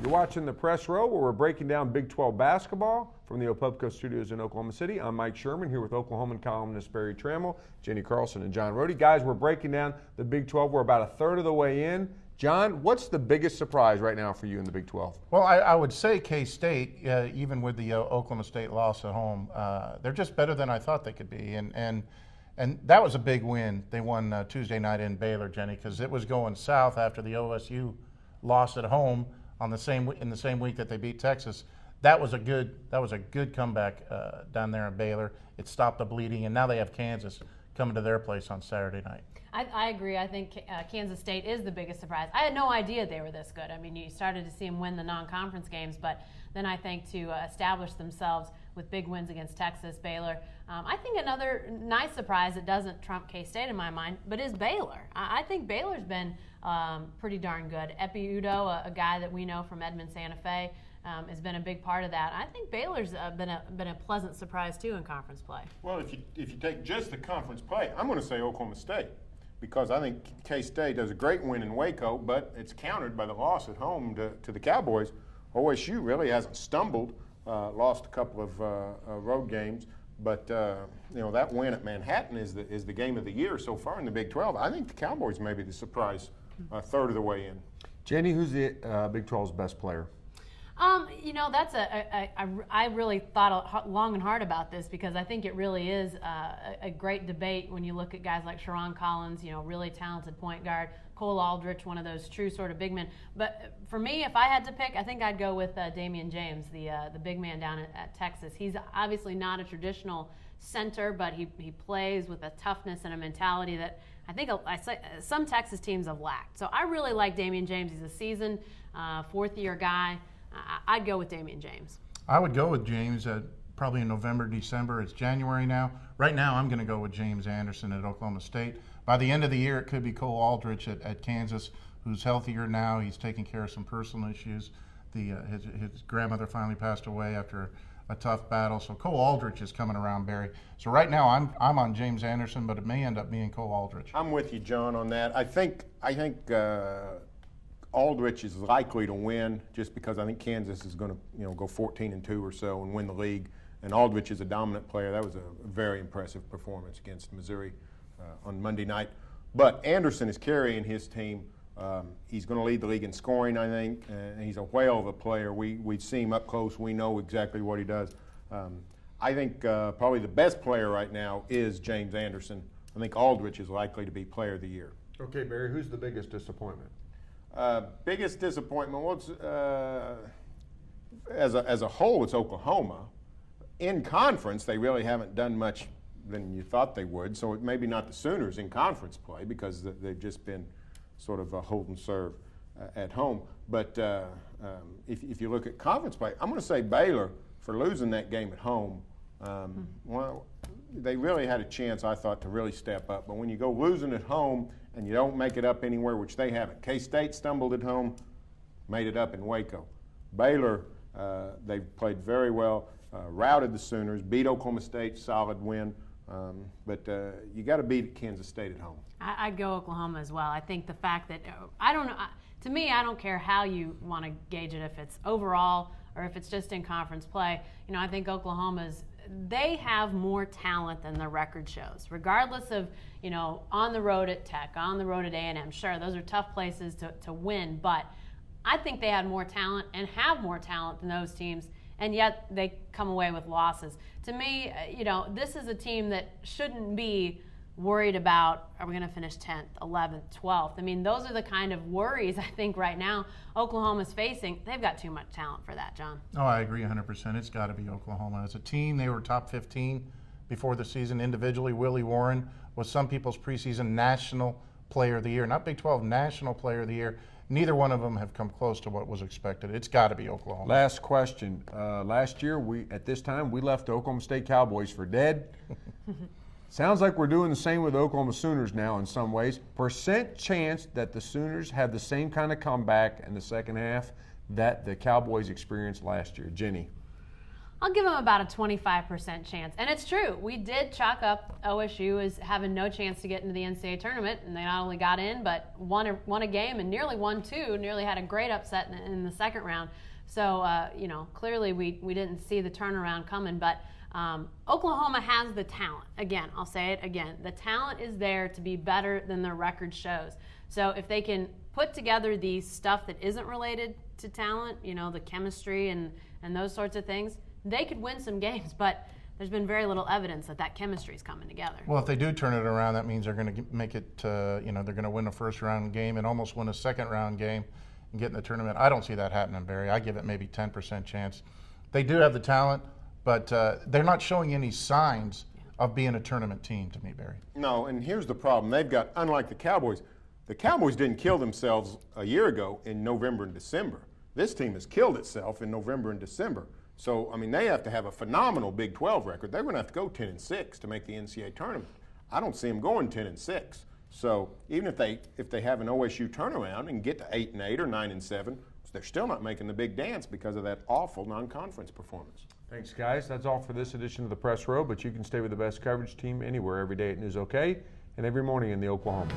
You're watching the Press Row, where we're breaking down Big 12 basketball from the Opubco Studios in Oklahoma City. I'm Mike Sherman, here with Oklahoman columnist Barry Trammell, Jenny Carlson, and John Rohde. Guys, we're breaking down the Big 12. We're about a third of the way in. John, what's the biggest surprise right now for you in the Big 12? Well, I would say K-State, even with the Oklahoma State loss at home, they're just better than I thought they could be. And that was a big win. They won Tuesday night in Baylor, Jenny, because it was going south after the OSU loss at home in the same week that they beat Texas. That was a good comeback down there in Baylor. It stopped the bleeding, and now they have Kansas coming to their place on Saturday night. I agree. I think Kansas State is the biggest surprise. I had no idea they were this good. I mean, you started to see them win the non-conference games, but then I think to establish themselves with big wins against Texas, Baylor. I think another nice surprise that doesn't trump K-State in my mind, but is Baylor. I think Baylor's been pretty darn good. Epi Udo, a guy that we know from Edmond Santa Fe, has been a big part of that. I think Baylor's been a pleasant surprise too in conference play. Well, if you take just the conference play, I'm going to say Oklahoma State, because I think K-State does a great win in Waco, but it's countered by the loss at home to the Cowboys. OSU really hasn't stumbled, lost a couple of road games, but that win at Manhattan is the game of the year so far in the Big 12. I think the Cowboys may be the surprise third of the way in. Jenny, who's the Big 12's best player? That's I really thought long and hard about this, because I think it really is a great debate when you look at guys like Sharon Collins, really talented point guard, Cole Aldrich, one of those true sort of big men. But for me, if I had to pick, I think I'd go with Damian James, the big man down at Texas. He's obviously not a traditional center, but he plays with a toughness and a mentality that I think some Texas teams have lacked. So I really like Damian James. He's a seasoned fourth-year guy. I'd go with Damian James. I would go with James probably in November, December. It's January now. Right now, I'm going to go with James Anderson at Oklahoma State. By the end of the year, it could be Cole Aldrich at Kansas, who's healthier now. He's taking care of some personal issues. His grandmother finally passed away after a tough battle. So Cole Aldrich is coming around, Barry. So right now, I'm on James Anderson, but it may end up being Cole Aldrich. I'm with you, John, on that. I think Aldrich is likely to win, just because I think Kansas is going to go 14-2 or so and win the league. And Aldrich is a dominant player. That was a very impressive performance against Missouri on Monday night. But Anderson is carrying his team. He's going to lead the league in scoring, I think. He's a whale of a player. We've seen him up close. We know exactly what he does. I think probably the best player right now is James Anderson. I think Aldrich is likely to be player of the year. Okay, Barry, who's the biggest disappointment? Biggest disappointment, as a whole, it's Oklahoma. In conference, they really haven't done much than you thought they would, so it maybe not the Sooners in conference play, because they've just been sort of a hold and serve at home. But if you look at conference play, I'm going to say Baylor for losing that game at home. Well, they really had a chance, I thought, to really step up. But when you go losing at home and you don't make it up anywhere, which they haven't. K-State stumbled at home, made it up in Waco. Baylor, they played very well, routed the Sooners, beat Oklahoma State, solid win. But you got to beat Kansas State at home. I'd go Oklahoma as well. I think the fact that, I don't know, to me, I don't care how you want to gauge it, if it's overall or if it's just in conference play. I think they have more talent than the record shows, regardless of, on the road at Tech, on the road at A&M. Sure, those are tough places to win, but I think they had more talent and have more talent than those teams, and yet they come away with losses. To me, this is a team that shouldn't be worried about, are we going to finish 10th, 11th, 12th? I mean, those are the kind of worries I think right now Oklahoma's facing. They've got too much talent for that, John. Oh, I agree 100%. It's got to be Oklahoma. As a team, they were top 15 before the season. Individually, Willie Warren was some people's preseason National Player of the Year. Not Big 12, National Player of the Year. Neither one of them have come close to what was expected. It's got to be Oklahoma. Last question. Last year, at this time, we left the Oklahoma State Cowboys for dead. Sounds like we're doing the same with the Oklahoma Sooners now in some ways. Percent chance that the Sooners have the same kind of comeback in the second half that the Cowboys experienced last year. Jenny? I'll give them about a 25% chance. And it's true. We did chalk up OSU as having no chance to get into the NCAA tournament, and they not only got in, but won a game and nearly won two, nearly had a great upset in the second round. So, clearly we didn't see the turnaround coming. But Oklahoma has the talent. Again, I'll say it again. The talent is there to be better than their record shows. So if they can put together the stuff that isn't related to talent, the chemistry and those sorts of things, they could win some games, but there's been very little evidence that chemistry is coming together. Well, if they do turn it around, that means they're going to make it, they're going to win a first-round game and almost win a second-round game and get in the tournament. I don't see that happening, Barry. I give it maybe 10% chance. They do have the talent, but they're not showing any signs of being a tournament team to me, Barry. No, and here's the problem. They've got, unlike the Cowboys didn't kill themselves a year ago in November and December. This team has killed itself in November and December. So, they have to have a phenomenal Big 12 record. They're going to have to go 10-6 to make the NCAA tournament. I don't see them going 10-6. So, even if they have an OSU turnaround and get to 8-8 or 9-7, they're still not making the big dance because of that awful non-conference performance. Thanks, guys. That's all for this edition of the Press Row, but you can stay with the best coverage team anywhere, every day at News OK and every morning in the Oklahoma.